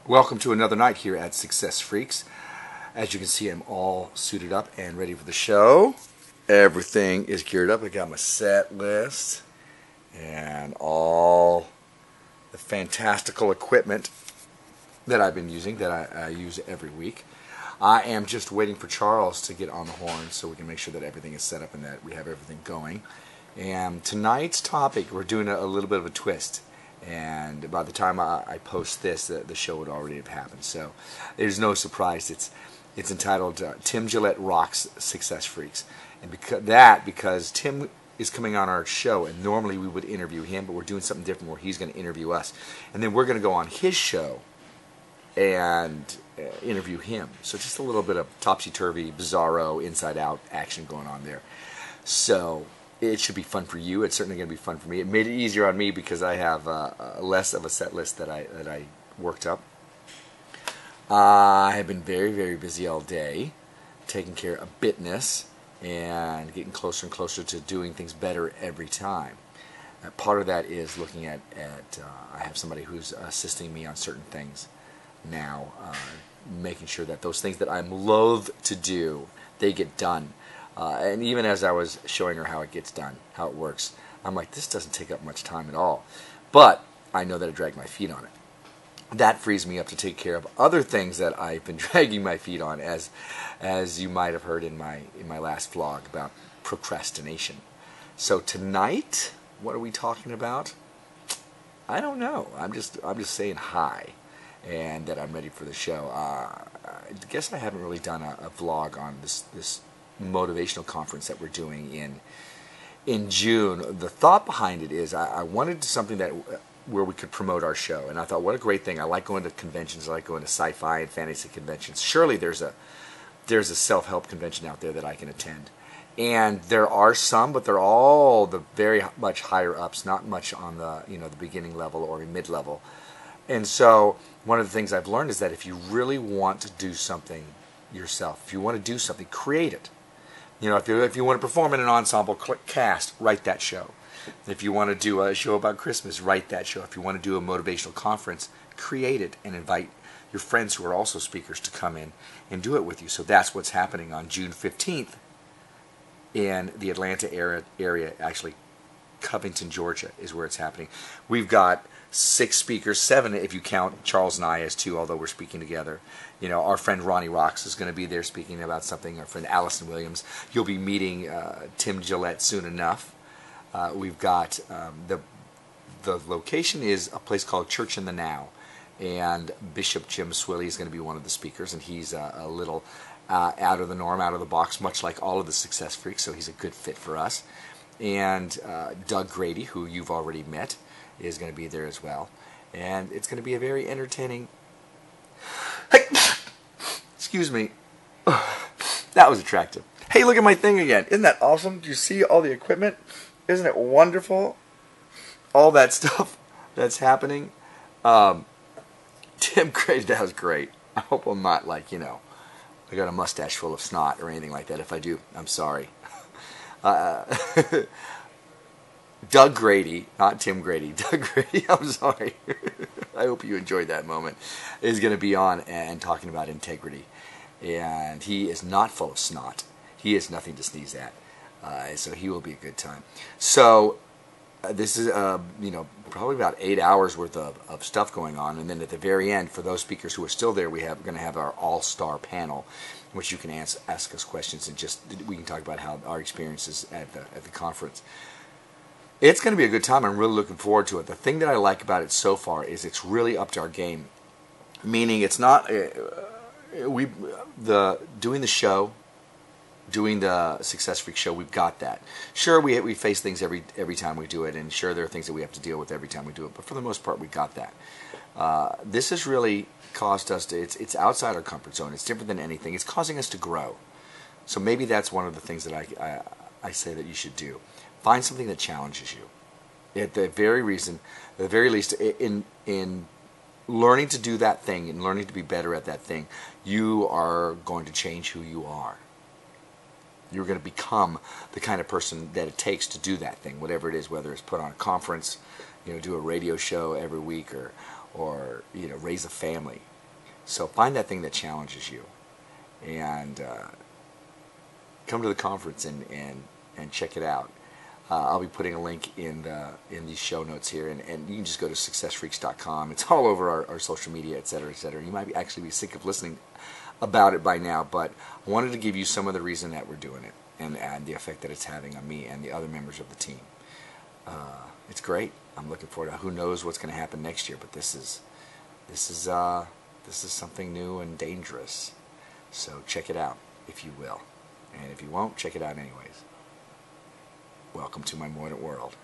Welcome to another night here at Success Freaks. As you can see, I'm all suited up and ready for the show. Everything is geared up. I got my set list and all the fantastical equipment that I've been using, that I use every week. I am just waiting for Charles to get on the horn so we can make sure that everything is set up and that we have everything going. And tonight's topic, we're doing a little bit of a twist. And by the time I post this, the show would already have happened. So there's no surprise. It's entitled Tim Gillette Rocks Success Freaks. And because Tim is coming on our show, and normally we would interview him, but we're doing something different where he's going to interview us. And then we're going to go on his show and interview him. So just a little bit of topsy-turvy, bizarro, inside-out action going on there. So it should be fun for you. It's certainly going to be fun for me. It made it easier on me because I have less of a set list that I worked up. I have been very, very busy all day, taking care of business and getting closer and closer to doing things better every time. Part of that is looking at I have somebody who's assisting me on certain things now, making sure that those things that I'm loath to do, they get done. And even as I was showing her how it gets done, how it works, I'm like, this doesn't take up much time at all. But I know that I drag my feet on it. That frees me up to take care of other things that I've been dragging my feet on, as you might have heard in my last vlog about procrastination. So tonight, what are we talking about? I don't know. I'm just saying hi, and that I'm ready for the show. I guess I haven't really done a vlog on this motivational conference that we're doing in June. The thought behind it is I wanted something where we could promote our show, and I thought, what a great thing. I like going to conventions. I like going to sci-fi and fantasy conventions. Surely there's a self-help convention out there that I can attend, and there are some, but they're all the very much higher ups, not much on the the beginning level or mid-level. And so one of the things I've learned is that if you really want to do something yourself, if you want to do something, create it. If you want to perform in an ensemble cast, write that show. If you want to do a show about Christmas, write that show. If you want to do a motivational conference, create it and invite your friends who are also speakers to come in and do it with you. So that's what's happening on June 15th in the Atlanta area. Actually, Covington, Georgia is where it's happening. We've got 6 speakers, 7 if you count Charles and I as 2, although we're speaking together. Our friend Ronnie Rocks is going to be there speaking about something. Our friend Allison Williams. You'll be meeting Tim Gillette soon enough. We've got the location is a place called Church in the Now, and Bishop Jim Swilley is going to be one of the speakers, and he's a little out of the norm, out of the box, much like all of the Success Freaks, so he's a good fit for us. And Doug Grady, who you've already met, is going to be there as well. And it's going to be a very entertaining... Hey! Excuse me. That was attractive. Hey, look at my thing again. Isn't that awesome? Do you see all the equipment? Isn't it wonderful? All that stuff that's happening. Tim Grady, that was great. I hope I'm not I got a mustache full of snot or anything like that. If I do, I'm sorry. Doug Grady, not Tim Grady, Doug Grady, I'm sorry. I hope you enjoyed that moment, is going to be on and talking about integrity. And he is not full of snot. He is nothing to sneeze at. So he will be a good time. So this is, probably about 8 hours worth of stuff going on. And then at the very end, for those speakers who are still there, we're going to have our all-star panel, in which you can ask us questions and we can talk about how our experiences at the conference. It's going to be a good time. I'm really looking forward to it. The thing that I like about it so far is it's really up to our game. Meaning it's not doing the show, doing the Success Freak show. We've got that. Sure, we face things every time we do it, and sure there are things that we have to deal with every time we do it. But for the most part, we got that. This has really caused us to. It's outside our comfort zone. It's different than anything. It's causing us to grow. So maybe that's one of the things that I say that you should do. Find something that challenges you. At the very least, in learning to do that thing and learning to be better at that thing, you are going to change who you are. You're going to become the kind of person that it takes to do that thing, whatever it is, whether it's put on a conference, do a radio show every week, or raise a family. So find that thing that challenges you, and come to the conference and check it out. I'll be putting a link in these show notes here, and you can just go to successfreaks.com. It's all over our social media, etc., etc. You might actually be sick of listening about it by now, but I wanted to give you some of the reason that we're doing it, and the effect that it's having on me and the other members of the team. It's great. I'm looking forward to who knows what's going to happen next year, but this is something new and dangerous. So check it out if you will, and if you won't, check it out anyways. Welcome to my Mordant World.